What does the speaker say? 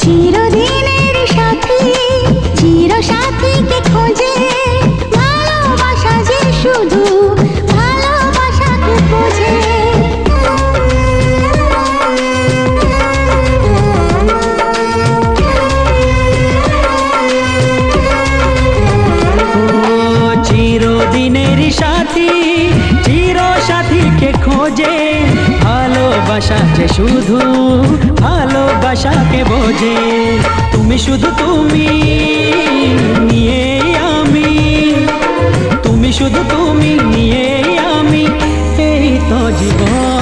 চিরদিনের সাথী চির সাথীকে খোঁজে, ভালোবাসা যে শুধু ভালোবাসাকে বোঝে। চিরদিনের সাথী চির সাথীকে খোঁজে, ভালোবাসা যে শুধু ভালোবাসাকে বোঝে। তুমি শুধু তুমি নিয়ে আমি, তুমি শুধু তুমি নিয়ে আমি, এই তো জীবন।